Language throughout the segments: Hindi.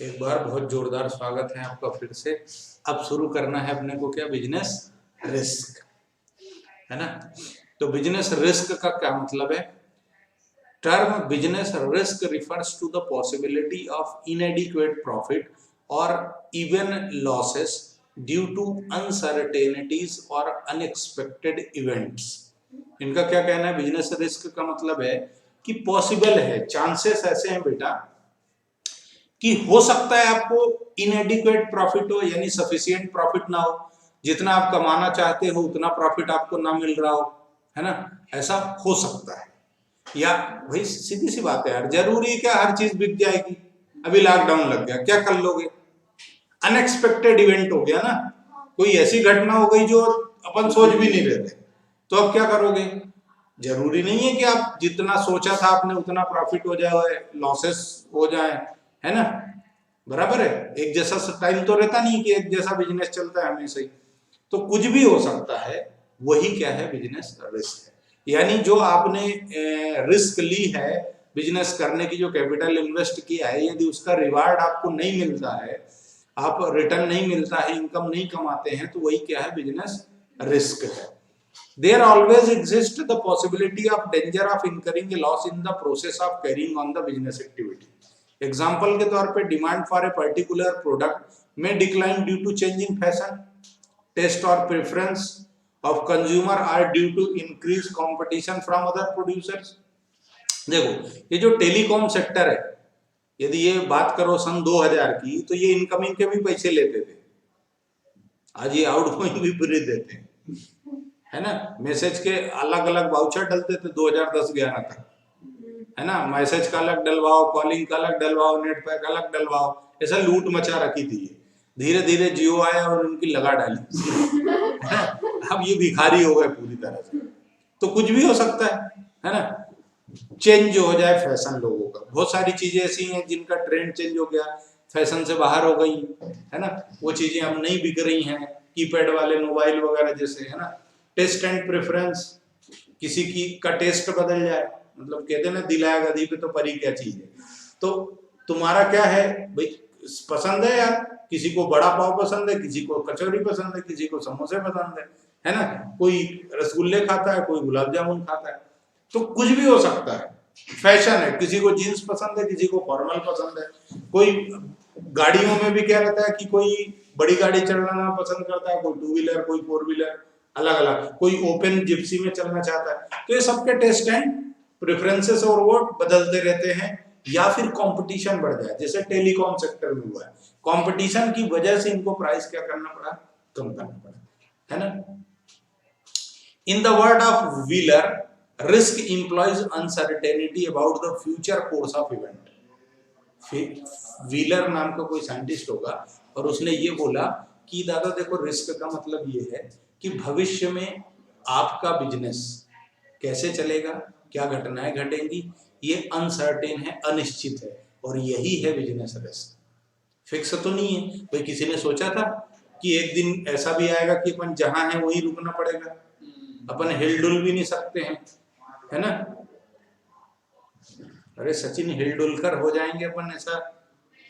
एक बार बहुत जोरदार स्वागत है आपका फिर से। अब शुरू करना है अपने को क्या, बिजनेस रिस्क, है ना। तो बिजनेस रिस्क का क्या मतलब है? Term business risk refers to the possibility of inadequate profit और even losses due to uncertainties और अनएक्सपेक्टेड इवेंट्स। इनका क्या कहना है? बिजनेस रिस्क का मतलब है कि पॉसिबल है, चांसेस ऐसे हैं बेटा कि हो सकता है आपको इनएडिक्वेट प्रॉफिट हो, यानी सफिशिएंट प्रॉफिट ना हो, जितना आप कमाना चाहते हो उतना प्रॉफिट आपको ना मिल रहा हो, है ना। ऐसा हो सकता है। या भाई सीधी सी बात है यार, जरूरी है क्या हर चीज बिक जाएगी? अभी लॉकडाउन लग गया, क्या कर लोगे? अनएक्सपेक्टेड इवेंट हो गया ना, कोई ऐसी घटना हो गई जो अपन सोच भी नहीं रहे थे, तो अब क्या करोगे? जरूरी नहीं है कि आप जितना सोचा था आपने उतना प्रॉफिट हो जाए, लॉसेस हो जाए, है ना। बराबर है, एक जैसा टाइम तो रहता नहीं कि एक जैसा बिजनेस चलता है हमेशा ही, तो कुछ भी हो सकता है। वही क्या है? बिजनेस रिस्क है। यानी जो आपने रिस्क ली है, बिजनेस करने की जो कैपिटल इन्वेस्ट किया है, यदि उसका रिवार्ड आपको नहीं मिलता है, आप रिटर्न नहीं मिलता है, इनकम नहीं कमाते हैं, तो वही क्या है? बिजनेस रिस्क है। There always exists the possibility of danger of incurring a loss in the process of carrying on the business activity. Example के तौर पे demand for a particular product में decline due to change in fashion, taste और preference of consumer or due to increase competition from other producers. देखो, ये जो टेलीकॉम सेक्टर है, यदि ये बात करो सन 2000 की, तो ये इनकमिंग के भी पैसे लेते थे, आज ये आउटगोइंग भी फ्री देते हैं, है ना। मैसेज के अलग अलग वाउचर डलते थे 2010-11 तक, है ना। मैसेज का अलग डलवाओ, कॉलिंग का अलग डलवाओ, नेट पैक अलग डलवाओ, ऐसा लूट मचा रखी थी ये। धीरे धीरे जियो आया और उनकी लगा डाली अब ये भिखारी हो गए पूरी तरह से। तो कुछ भी हो सकता है ना। चेंज हो जाए फैशन लोगों का, बहुत सारी चीजें ऐसी हैं जिनका ट्रेंड चेंज हो गया, फैशन से बाहर हो गई, है ना। वो चीजें अब नहीं बिक रही हैं, कीपैड वाले मोबाइल वगैरह जैसे, है ना। टेस्ट एंड प्रेफरेंस, किसी की का टेस्ट बदल जाए, मतलब कहते ना दिलाया गधी पे तो परी क्या चीज है। तो तुम्हारा क्या है भाई, पसंद है यार, किसी को बड़ा पाव पसंद है, किसी को कचौरी पसंद है, किसी को समोसे पसंद है ना। कोई रसगुल्ले खाता है, कोई गुलाब जामुन खाता है, तो कुछ भी हो सकता है। फैशन है, किसी को जीन्स पसंद है, किसी को फॉर्मल पसंद है। कोई गाड़ियों में भी क्या रहता है कि कोई बड़ी गाड़ी चलाना पसंद करता है, कोई टू व्हीलर, कोई फोर व्हीलर, अलग अलग, कोई ओपन जिप्सी में चलना चाहता है। तो ये सबके टेस्ट एंड प्रेफरेंसेस और वो बदलते रहते हैं। या फिर कंपटीशन बढ़ जाए, जैसे टेलीकॉम सेक्टर में हुआ है, कंपटीशन की वजह से इनको प्राइस क्या करना पड़ा? कम करना पड़ा, है ना। In the word of wheeler, risk employees uncertainty about the future course of event. Wheeler नाम का कोई साइंटिस्ट होगा और उसने ये बोला कि दादा देखो, रिस्क का मतलब ये है कि भविष्य में आपका बिजनेस कैसे चलेगा, क्या घटनाएं घटेंगी, ये अनसर्टेन है, अनिश्चित है, और यही है बिजनेस रिस्क। फिक्स तो नहीं है भाई। किसी ने सोचा था कि एक दिन ऐसा भी आएगा कि अपन जहां है वहीं रुकना पड़ेगा, अपन हिलडुल भी नहीं सकते हैं, है ना। अरे सचिन हिलडुलकर हो जाएंगे अपन, ऐसा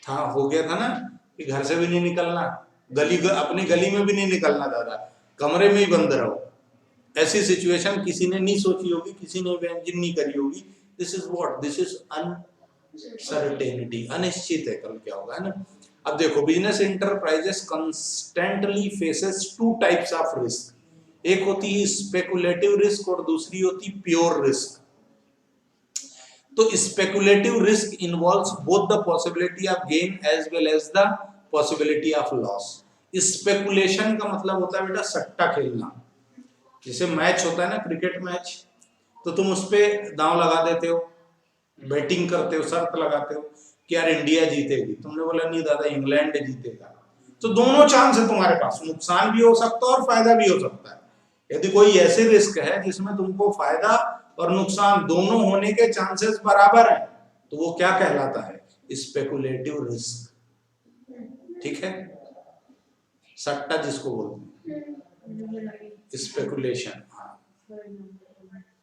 था, हो गया था ना कि घर से भी नहीं निकलना, अपनी गली में भी नहीं निकलना दादा, कमरे में ही बंद रहो। ऐसी सिचुएशन किसी ने नहीं सोची होगी, किसी ने इमेजिन नहीं करी होगी। This is what, this is uncertainty, अनिश्चित है कल क्या होगा, है ना। अब देखो, business enterprises constantly faces two types of risk. एक होती है स्पेकुलेटिव रिस्क और दूसरी होती प्योर रिस्क। तो speculative risk involves both the possibility of gain as well as the possibility of loss. Speculation का मतलब होता है बेटा सट्टा खेलना। जैसे मैच होता है ना, क्रिकेट मैच, तो तुम उस पर दांव लगा देते हो, बैटिंग करते हो, शर्त लगाते हो कि यार इंडिया जीतेगी, तुमने बोला नहीं दादा इंग्लैंड जीतेगा, तो दोनों चांस है तुम्हारे पास, नुकसान भी हो सकता है और फायदा भी हो सकता है। यदि कोई ऐसे रिस्क है जिसमें तुमको फायदा और नुकसान दोनों होने के चांसेस बराबर हैं, तो वो क्या कहलाता है? स्पेकुलेटिव रिस्क, ठीक है। सट्टा जिसको बोलते हैं, स्पेकुलेशन, हाँ।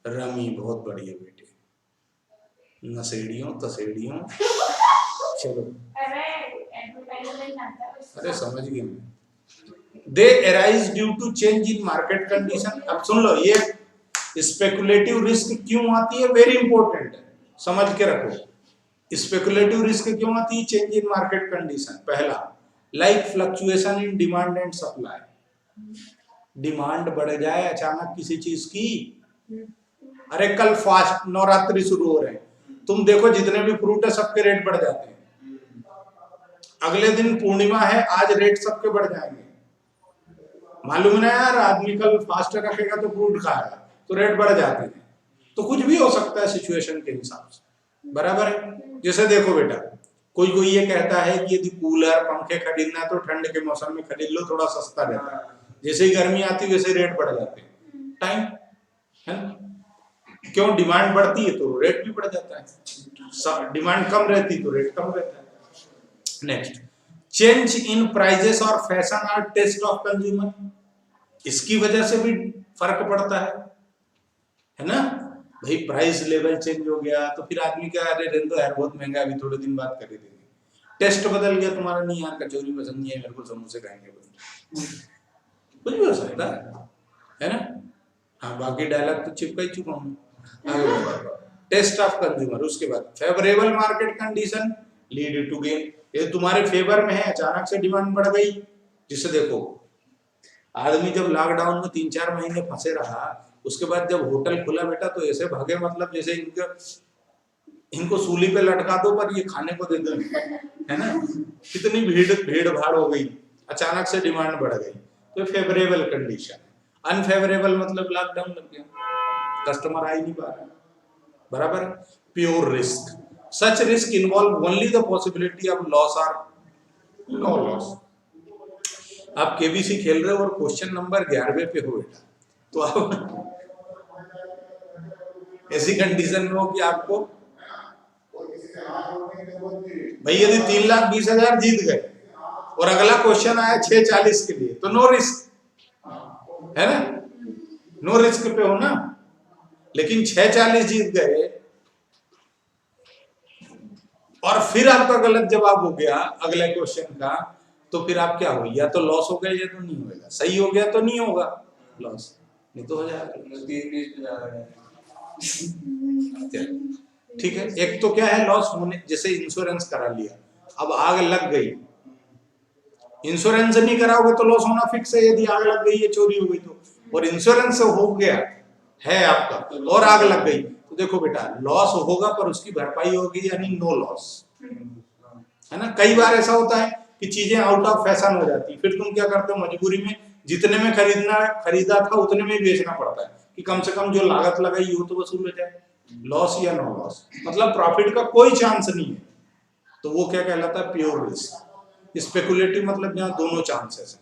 रमी बहुत बढ़िया बेटे, नशेड़ियों तसेड़ियों, चलो अरे समझ गए मैं। They arise due to change in market condition. अब सुन लो, ये स्पेकुलेटिव रिस्क क्यों आती है, वेरी इंपॉर्टेंट है, समझ के रखो। स्पेकुलेटिव रिस्क क्यों आती है, चेंज इन मार्केट कंडीशन। पहला, like fluctuation in demand and supply. Demand बढ़ जाए अचानक किसी चीज की, अरे कल फास्ट नवरात्रि शुरू हो रहे हैं, तुम देखो जितने भी फ्रूट है सबके रेट बढ़ जाते हैं। अगले दिन पूर्णिमा है, आज रेट सबके बढ़ जाएंगे। मालूम ना यार, आदमी कल फास्ट रखेगा तो फ्रूट खाएगा तो रेट बढ़ जाते हैं। तो कुछ भी हो सकता है सिचुएशन के हिसाब से, बराबर है। जैसे देखो बेटा, कोई कोई ये कहता है कि यदि कूलर पंखे खरीदना है तो ठंड के मौसम में खरीद लो, थोड़ा सस्ता रहता है। जैसे ही गर्मी आती है वैसे रेट बढ़ जाते हैं, टाइम है ना। क्यों, डिमांड बढ़ती है तो रेट भी बढ़ जाता है, डिमांड कम रहती तो रेट कम रहता है। नेक्स्ट, चेंज इन प्राइजेस और फैशन और टेस्ट ऑफ कंज्यूमर, इसकी वजह से भी फर्क पड़ता है ना। भाई प्राइस लेवल चेंज हो गया तो फिर आदमी क्या, अरे रहने दो यार बहुत महंगा, अभी थोड़े दिन बाद खरीदेंगे। टेस्ट बदल गया तुम्हारा, नहीं यार कचौरी पसंद नहीं है मेरे को, समोसे खाएंगे, कुछ भी हो सकता है ना। हाँ, बाकी डायलॉग तो चिपका ही चुका हूँ। Taste of consumer. उसके बाद favourable market condition lead to gain, ये तुम्हारे फेवर में है, अचानक से डिमांड बढ़ गई। जिससे देखो, आदमी जब लॉकडाउन में 3-4 महीने फंसे रहा, उसके बाद जब होटल खुला बेटा तो ऐसे भागे, मतलब जैसे इनको सूली पे लटका दो पर ये खाने को दे दो, है ना। कितनी भीड़ भाड़ हो गई, अचानक से डिमांड बढ़ गई, तो फेवरेबल कंडीशन। अनफेवरेबल मतलब लॉकडाउन लग गया, कस्टमर आ ही नहीं पा रहा, बराबर। Pure risk, such risk involve only the possibility of loss और नो लॉस। आप केबीसी खेल रहे हो और क्वेश्चन नंबर 11वें पे हो बेटा, तो आप ऐसी कंडीशन में हो कि आपको, भाई यदि 3,20,000 जीत गए और अगला क्वेश्चन आया 6,40 के लिए, तो नो रिस्क है ना, नो रिस्क पे हो ना। लेकिन 6,40 जीत गए और फिर आपका गलत जवाब हो गया अगले क्वेश्चन का, तो फिर आप क्या हो, या तो लॉस हो गया या तो नहीं होगा। सही हो गया तो नहीं होगा लॉस, नहीं तो हो जाएगा। ठीक है, एक तो क्या है लॉस होने, जैसे इंश्योरेंस करा लिया, अब आग लग गई, इंश्योरेंस नहीं कराओगे तो लॉस होना फिक्स है। यदि आग लग गई है, चोरी हो गई तो, और इंश्योरेंस हो गया है आपका और आग लग गई, तो देखो बेटा लॉस होगा पर उसकी भरपाई होगी, यानी नो लॉस, है ना। कई बार ऐसा होता है कि चीजें आउट ऑफ फैशन हो जाती, फिर तुम क्या करते हो, मजबूरी में जितने में खरीदा था उतने में बेचना पड़ता है कि कम से कम जो लागत लगाई वो तो वसूल हो जाए। लॉस या नो लॉस, मतलब प्रॉफिट का कोई चांस नहीं है, तो वो क्या कहलाता है, प्योर रिस्क। स्पेकुलेटिव मतलब जहां दोनों चांसेस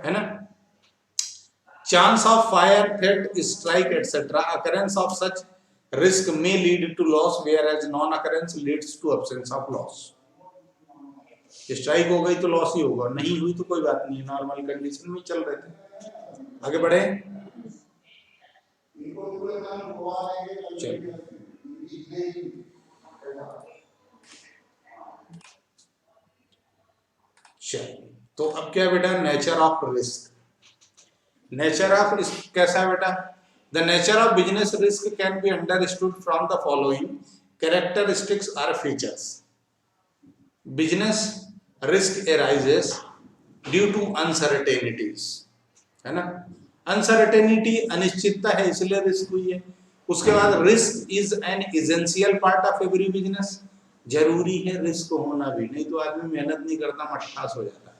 है ना। Chance of fire, threat, strike etcetera, occurrence of such risk may lead to loss whereas non occurrence leads to absence of loss। Strike हो गई तो लॉस ही होगा, नहीं हुई तो कोई बात नहीं, नॉर्मल कंडीशन में चल रहे थे। आगे बढ़े, चल तो अब क्या बेटा, nature of risk. Nature of risk कैसा है बेटा, the nature of business risk can be understood from the following characteristics और features. Business risk arises due to uncertainties, है ना। अनसर्टेनिटी अनिश्चितता है इसलिए रिस्क हुई है। उसके बाद risk is an essential part of every business, जरूरी है रिस्क होना भी, नहीं तो आदमी मेहनत नहीं करता, मटखास हो जाता है।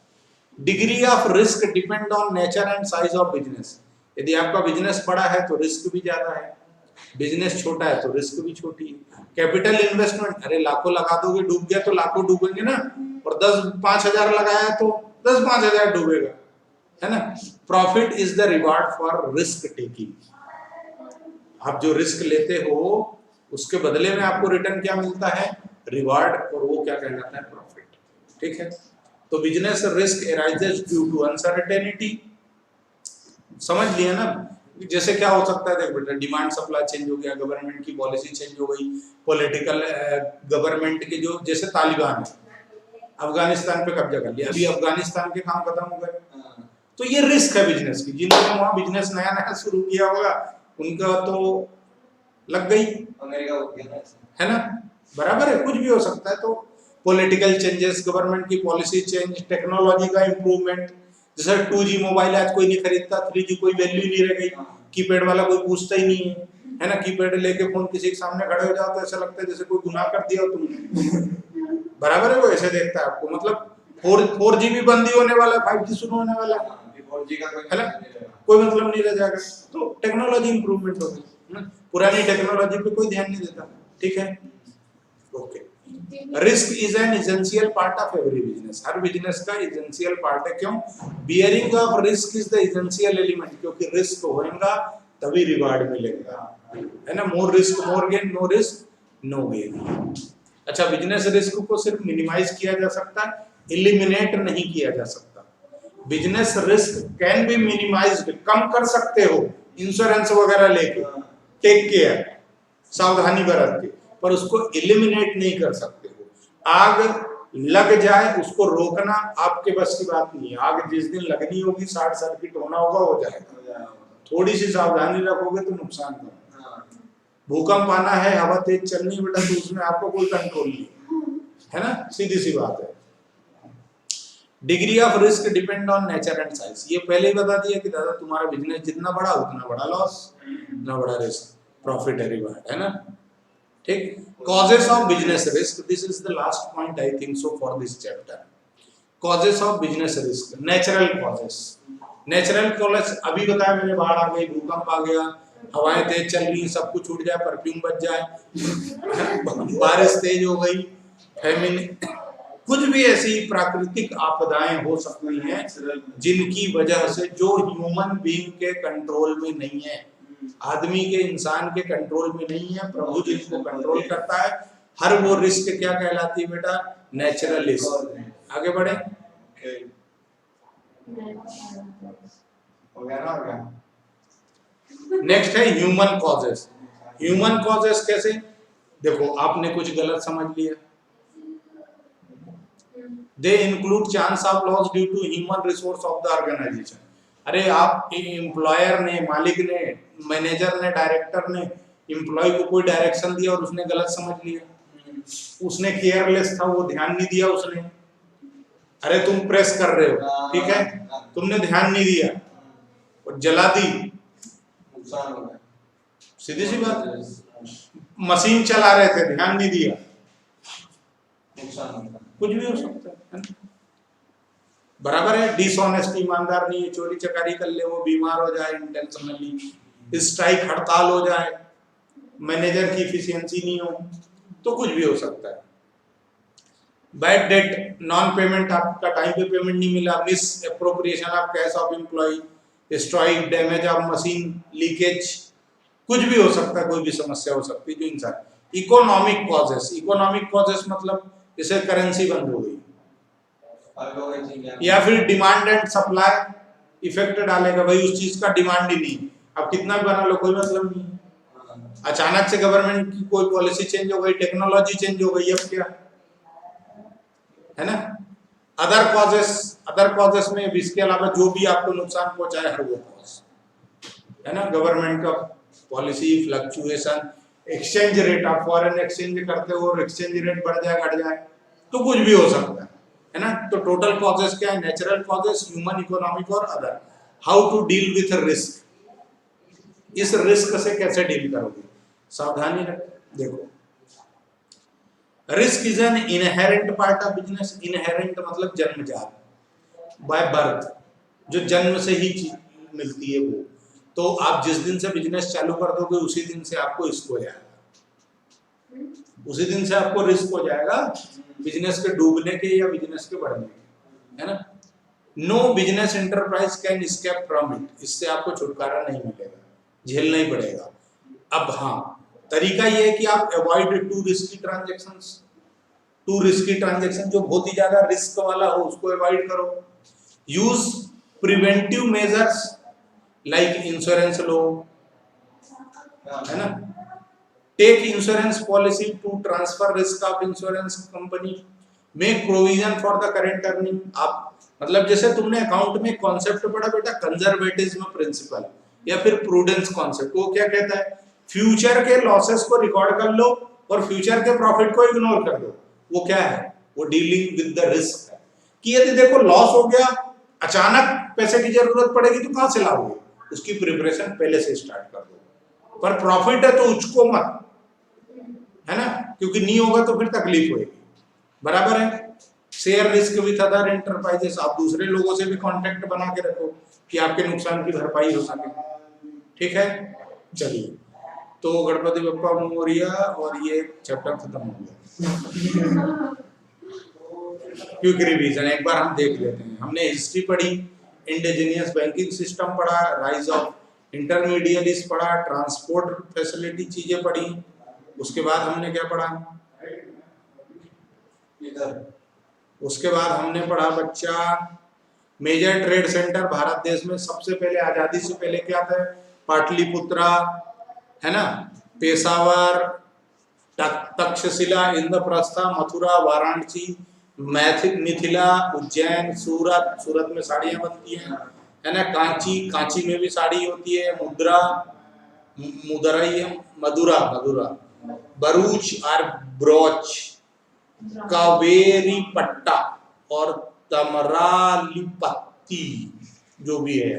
Degree of risk depend on nature and size of business. यदि आपका बिजनेस बड़ा है तो रिस्क भी ज्यादा है, बिजनेस छोटा है तो रिस्क भी छोटी है। कैपिटल इन्वेस्टमेंट, अरे लाखों लगा दोगे, डूब गया तो लाखों डूबेंगे ना, और 10-5 हजार लगाया तो 10-5 हजार डूबेगा, है ना। Profit is the reward for risk taking, आप जो रिस्क लेते हो उसके बदले में आपको रिटर्न क्या मिलता है, रिवार्ड, और वो क्या कहलाता है, प्रॉफिट। ठीक है, तो business risk arises due to uncertainty, समझ लिया ना। जैसे क्या हो सकता है, देख बेटा, डिमांड सप्लाई चेंज हो गया, गवर्नमेंट की पॉलिसी चेंज हो गई, पॉलिटिकल गवर्नमेंट के जो, जैसे तालिबान है, अफगानिस्तान पे कब्जा कर लिया, अभी अफगानिस्तान के काम खत्म हो गए। तो ये रिस्क है बिजनेस की। जिन्होंने वहां बिजनेस नया नया शुरू किया होगा उनका तो लग गई, अमेरिका हो गया है ना, बराबर है, कुछ भी हो सकता है। तो पॉलिटिकल चेंजेस, गवर्नमेंट की पॉलिसी चेंज, टेक्नोलॉजी का इंप्रूवमेंट, जैसे 2G मोबाइल आज कोई नहीं खरीदता, 3G कोई वैल्यू नहीं रह गई, कीपैड वाला कोई पूछता ही नहीं है ना। कीपैड लेके फोन किसी के सामने खड़े हो जाओ तो ऐसा लगता है जैसे कोई गुनाह कर दिया हो तुमने, बराबर है, वो ऐसे देखता है आपको। मतलब 4G भी बंद ही होने वाला है, 5G शुरू होने वाला है, 4G का है ना, कोई मतलब नहीं रह जाएगा। तो टेक्नोलॉजी इंप्रूवमेंट हो गई, पुरानी टेक्नोलॉजी पे कोई ध्यान नहीं देता, ठीक है, okay. Risk is an essential part of every business, हर बिजनेस का एसेंशियल पार्ट है। क्यों? Bearing of risk is the essential element, क्योंकि रिस्क होएगा तभी रिवार्ड मिलेगा, है ना। More risk more gain, no risk no gain. अच्छा, बिजनेस रिस्क को सिर्फ मिनिमाइज किया जा सकता है, एलिमिनेट नहीं किया जा सकता। Business risk can be minimised, कम कर सकते हो इंश्योरेंस वगैरह लेके, टेक केयर, सावधानी बरत के, पर उसको एलिमिनेट नहीं कर सकते हो। आग लग जाए उसको रोकना आपके बस की बात नहीं है। आग जिस दिन लगनी होगी, शॉर्ट सर्किट होना होगा, हो जाएगा। थोड़ी सी सावधानी रखोगे तो नुकसान कम। भूकंप आना है, हवा तेज चलनी बेटा, तो उसमें आपको कोई कंट्रोल नहीं है ना, सीधी सी बात है। Degree of risk depend on nature and size, ये पहले ही बता दिया कि दादा तुम्हारा बिजनेस जितना बड़ा उतना बड़ा लॉस, उतना बड़ा रिस्क, प्रॉफिट है रिवार्ड, है ना, ठीक। Causes of business risk, this is the last point I think so for this chapter. Causes of business risk, natural causes. Natural causes अभी बताया मैंने, बाढ़ आ गई, भूकंप आ गया, हवाएं तेज चल रही, सब कुछ उड़ जाए, परफ्यूम बच जाए, बारिश तेज हो गई, फैमिन, कुछ भी ऐसी प्राकृतिक आपदाएं हो सकती हैं जिनकी वजह से जो ह्यूमन बीइंग के कंट्रोल में नहीं है, आदमी के, इंसान के कंट्रोल में नहीं है, प्रभु जिसको कंट्रोल करता है, हर वो रिस्क क्या कहलाती है बेटा? Natural risk. आगे बढ़े, नेक्स्ट है ह्यूमन कॉजेस। ह्यूमन कॉजेस कैसे? देखो, आपने कुछ गलत समझ लिया, they include chance of loss due to human resource of the organisation. अरे आप एम्प्लॉयर ने, मालिक ने, मैनेजर ने, डायरेक्टर ने एम्प्लॉय को कोई डायरेक्शन दिया और उसने गलत समझ लिया, उसने केयरलेस था, वो ध्यान नहीं दिया उसने। अरे तुम प्रेस कर रहे हो, ठीक है, तुमने ध्यान नहीं दिया और जला दी, नुकसान हो गया, सीधी सी बात है। मशीन चला रहे थे, ध्यान नहीं दिया, नुकसान होगा, कुछ भी हो सकता है, बराबर है। डिसऑनेस्ट, ईमानदार नहीं है, चोरी चकारी कर ले, वो बीमार हो जाए इंटेंशनली, स्ट्राइक, हड़ताल हो जाए, मैनेजर की एफिशिएंसी नहीं हो, तो कुछ भी हो सकता है। बैड डेट, नॉन पेमेंट, आपका टाइम पे पेमेंट नहीं मिला, misappropriation of cash of employ, strike, damage of machine, leakage, कुछ भी हो सकता है, कोई भी समस्या हो सकती है जो इंसान। इकोनॉमिक कॉजेस, इकोनॉमिक कॉजेस मतलब जैसे करेंसी बंद हो गई, या फिर डिमांड एंड सप्लाई इफेक्ट डालेगा, भाई उस चीज का डिमांड ही नहीं, अब कितना भी बना लो कोई मतलब नहीं। अचानक से गवर्नमेंट की कोई पॉलिसी चेंज हो गई, टेक्नोलॉजी चेंज हो गई, अब क्या है ना। अदर कॉजेस, अदर कॉजेस में इसके अलावा जो भी आपको नुकसान पहुंचाए, हर वो कॉज है ना, गवर्नमेंट का पॉलिसी, फ्लक्चुएशन, एक्सचेंज रेट, आप फॉरेन एक्सचेंज करते हो और एक्सचेंज रेट बढ़ जाए, घट जाए, तो कुछ भी हो सकता है ना। तो टोटल कॉजेस क्या है? नेचुरल कॉजेस, ह्यूमन, इकोनॉमिक और other. How to deal with risk, इस रिस्क से कैसे डील करोगे, सावधानी रखो। देखो, risk is an inherent part of business. Inherent मतलब जन्मजात, बाय बर्थ, जो जन्म से ही चीज मिलती है वो। तो आप जिस दिन से बिजनेस चालू कर दोगे उसी दिन से आपको रिस्क हो जाएगा, उसी दिन से आपको रिस्क हो जाएगा बिजनेस के डूबने के या बिजनेस के बढ़ने के, है ना। No business enterprise can escape from it, इससे आपको छुटकारा नहीं मिलेगा, झेलना ही पड़ेगा। अब हाँ, तरीका ये है कि आप avoid to risky transactions. To risky transaction जो बहुत ही ज्यादा रिस्क वाला हो उसको अवॉइड करो। Use preventive measures like insurance लो, है ना। Take insurance policy to transfer risk of insurance company. Make provision for the current earning. आप मतलब जैसे तुमने अकाउंट में कॉन्सेप्ट पढ़ा बेटा, कंजर्वेटिज्म प्रिंसिपल या फिर प्रूडेंस कॉन्सेप्ट, वो क्या कहता है, फ्यूचर के लॉसेस को रिकॉर्ड कर लो और फ्यूचर के प्रॉफिट को इग्नोर कर दो। वो क्या है, वो डीलिंग विद द रिस्क है कि यदि देखो लॉस हो गया, अचानक पैसे की जरूरत पड़ेगी तो कहां से लाओगे, उसकी प्रिपरेशन पहले से स्टार्ट कर दो। पर प्रॉफिट है तो उसको मत, है ना, क्योंकि नहीं होगा तो फिर तकलीफ होगी। बराबर है। Share risk with other enterprises, आप दूसरे लोगों से भी कांटेक्ट बना के रखो कि आपके नुकसान की भरपाई हो सके। ठीक है, चलिए, तो गणपति बप्पा मोरिया, और ये चैप्टर खत्म हो गया। क्विक रिवीजन एक बार हम देख लेते हैं। हमने हिस्ट्री पढ़ी, इंडिजिनियस बैंकिंग सिस्टम पढ़ा, राइज ऑफ इंटरमीडिएरीज पढ़ा, ट्रांसपोर्ट फैसिलिटी चीजें पढ़ी। उसके बाद हमने क्या पढ़ा, उसके बाद हमने पढ़ा बच्चा मेजर ट्रेड सेंटर भारत देश में सबसे पहले आजादी से पहले क्या था, पाटलिपुत्रा, है ना, पेशावर, तक्षशिला, इंद्रप्रस्थ, मथुरा, वाराणसी, मिथिला, उज्जैन, सूरत, सूरत में साड़ियां बनती हैं, है ना, कांची, कांची में भी साड़ी होती है, मदुरा, बरूच और ब्रोच, कावेरी पट्टा और तमरालिपत्ती जो भी है।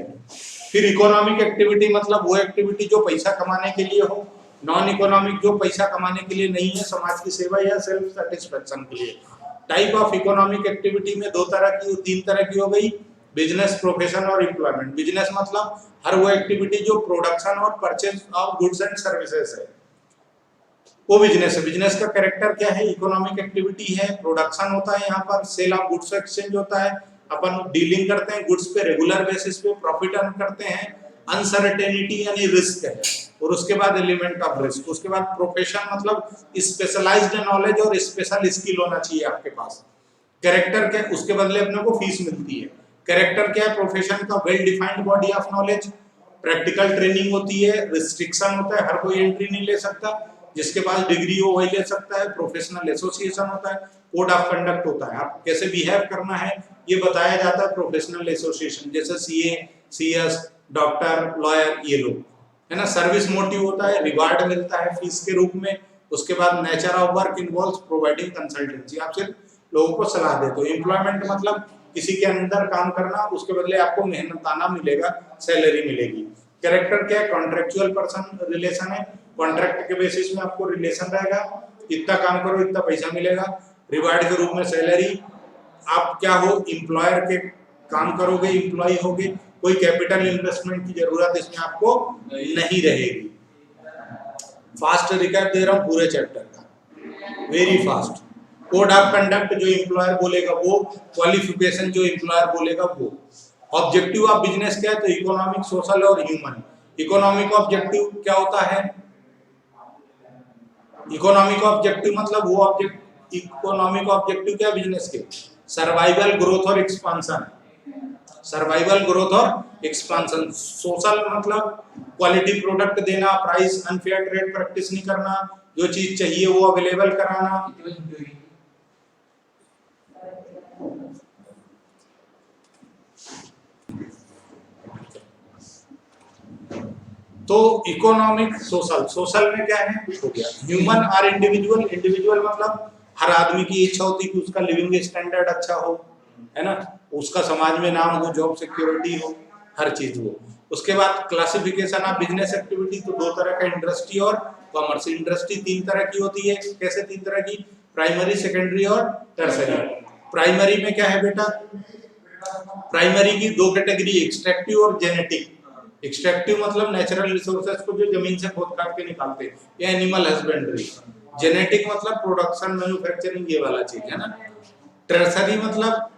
फिर इकोनॉमिक एक्टिविटी मतलब वो एक्टिविटी जो पैसा कमाने के लिए हो, नॉन इकोनॉमिक जो पैसा कमाने के लिए नहीं है, समाज की सेवा या सेल्फ सेटिस्फेक्शन के लिए। टाइप ऑफ इकोनॉमिक एक्टिविटी में दो तरह की, तीन तरह की हो गई, बिजनेस, प्रोफेशन और एम्प्लॉयमेंट। बिजनेस मतलब हर वो एक्टिविटी जो प्रोडक्शन और purchase of goods and services है, वो बिजनेस है। बिजनेस का कैरेक्टर क्या है, इकोनॉमिक एक्टिविटी है, प्रोडक्शन होता है, यहाँ पर सेल ऑफ गुड्स एक्सचेंज होता है, अपन डीलिंग करते हैं गुड्स पे रेगुलर बेसिस पे, प्रॉफिट अर्न करते हैं, अनसर्टेनिटी यानी रिस्क है, और उसके बाद एलिमेंट ऑफ रिस्क। उसके बाद प्रोफेशन मतलब स्पेशलाइज्ड नॉलेज और स्पेशल स्किल होना चाहिए आपके पास। कैरेक्टर क्या, उसके बदले अपने को फीस मिलती है। कैरेक्टर क्या है, प्रोफेशन का well defined body of knowledge, practical training होती है, रिस्ट्रिक्शन होता है, हर कोई एंट्री नहीं ले सकता, जिसके पास डिग्री हो वही ले सकता है, प्रोफेशनल एसोसिएशन होता है, कोड ऑफ कंडक्ट होता है, आप कैसे बिहेव करना है ये बताया जाता है प्रोफेशनल एसोसिएशन, जैसे सीए, सीएस, डॉक्टर, लॉयर, ये लोग, है ना। सर्विस मोटिव होता है, रिवार्ड मिलता है फीस के रूप में। उसके बाद nature of work involves providing consultancy, आप सिर्फ लोगों को सलाह देते हो। एम्प्लॉयमेंट मतलब किसी के अंदर काम करना, उसके बदले आपको मेहनताना मिलेगा, सैलरी मिलेगी। कैरेक्टर क्या है, कॉन्ट्रेक्चुअल पर्सन रिलेशन है, कॉन्ट्रैक्ट के बेसिस में आपको रिलेशन रहेगा, इतना काम करो इतना पैसा मिलेगा, रिवार्ड के रूप में सैलरी। आप क्या हो, एम्प्लॉयर के काम करोगे, एम्प्लॉय होगे, कोई कैपिटल इन्वेस्टमेंट की जरूरत इसमें आपको नहीं रहेगी। फास्ट रिकैप दे रहा हूँ पूरे चैप्टर का, very fast. Code of conduct जो एम्प्लॉयर बोलेगा वो, क्वालिफिकेशन जो एम्प्लॉयर बोलेगा वो। ऑब्जेक्टिव ऑफ बिजनेस क्या है, तो इकोनॉमिक, सोशल और ह्यूमन। इकोनॉमिक ऑब्जेक्टिव क्या होता है, इकोनॉमिक ऑब्जेक्टिव मतलब वो ऑब्जेक्ट, इकोनॉमिक ऑब्जेक्टिव क्या बिजनेस के, सर्वाइवल, ग्रोथ और एक्सपांशन, सर्वाइवल, ग्रोथ और एक्सपांशन। सोशल मतलब क्वालिटी प्रोडक्ट देना, प्राइस अनफेयर ट्रेड प्रैक्टिस नहीं करना, जो चीज चाहिए वो अवेलेबल कराना। तो इकोनॉमिक, सोशल, सोशल में क्या है, हो गया ह्यूमन और इंडिविजुअल। इंडिविजुअल मतलब हर आदमी की इच्छा होती है कि उसका लिविंग स्टैंडर्ड अच्छा हो, है ना, उसका समाज में नाम हो, जॉब सिक्योरिटी हो, हर चीज हो। उसके बाद क्लासिफिकेशन ऑफ बिजनेस एक्टिविटी, तो दो तरह का, इंडस्ट्री और कॉमर्स। इंडस्ट्री तीन तरह की होती है, कैसे तीन तरह की, प्राइमरी, सेकेंडरी और टर्सरी। प्राइमरी में क्या है बेटा, प्राइमरी की दो कैटेगरी, एक्सट्रैक्टिव और जेनेटिक। एक्सट्रैक्टिव मतलब नेचुरल रिसोर्सेज को जो जमीन से खोद काट के निकालते हैं, या एनिमल हस्बेंड्री। जेनेटिक मतलब प्रोडक्शन, मैन्युफैक्चरिंग, ये वाला चीज है ना। टर्सरी मतलब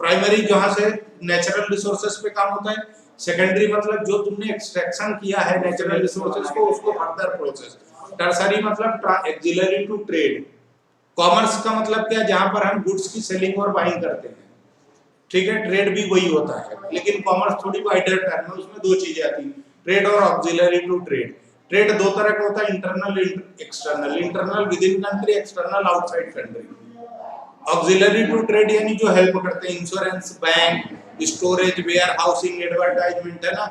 प्राइमरी जहां से नेचुरल रिसोर्सेज पे काम होता है, सेकेंडरी मतलब जो तुमने एक्सट्रैक्शन किया है नेचुरल रिसोर्सेज को, उसको फर्दर प्रोसेस। टर्सरी मतलब एक्सिलरी टू ट्रेड। कॉमर्स का मतलब क्या, जहां पर हम गुड्स की सेलिंग और बाइंग करते हैं, ठीक है। ट्रेड भी वही होता है, लेकिन कॉमर्स थोड़ी वाइडर टर्म है, उसमें दो चीजें आती हैं, ट्रेड और ऑक्सिलरी टू ट्रेड। ट्रेड दो तरह का होता है, internal, external. Internal within country, external outside country. Auxiliary to trade यानी जो हेल्प करते हैं, insurance, bank, storage, warehousing, advertisement, है ना।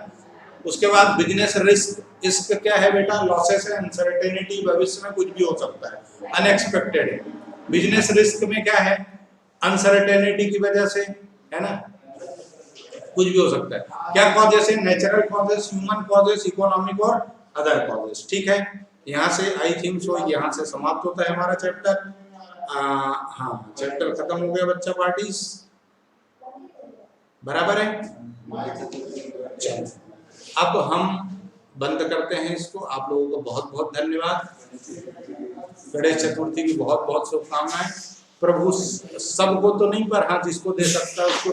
उसके बाद बिजनेस रिस्क, इसका क्या है बेटा, लॉसेस है, अनसर्टेनिटी, भविष्य में कुछ भी हो सकता है, अनएक्सपेक्टेड है। बिजनेस रिस्क में क्या है, अनसर्टेनिटी की वजह से, है ना, कुछ भी हो सकता है। क्या कॉजेस है, natural causes, human causes, economic और अदर कॉजेस। ठीक है, यहाँ से आई थिंक सो यहाँ से समाप्त होता है हमारा चैप्टर। हाँ, चैप्टर खत्म हो गया बच्चा पार्टीज, बराबर है। चलो अब हम बंद करते हैं इसको। आप लोगों को बहुत बहुत धन्यवाद। गणेश चतुर्थी की बहुत बहुत शुभकामनाएं। प्रभु सबको तो नहीं, पर हाँ जिसको दे सकता है उसको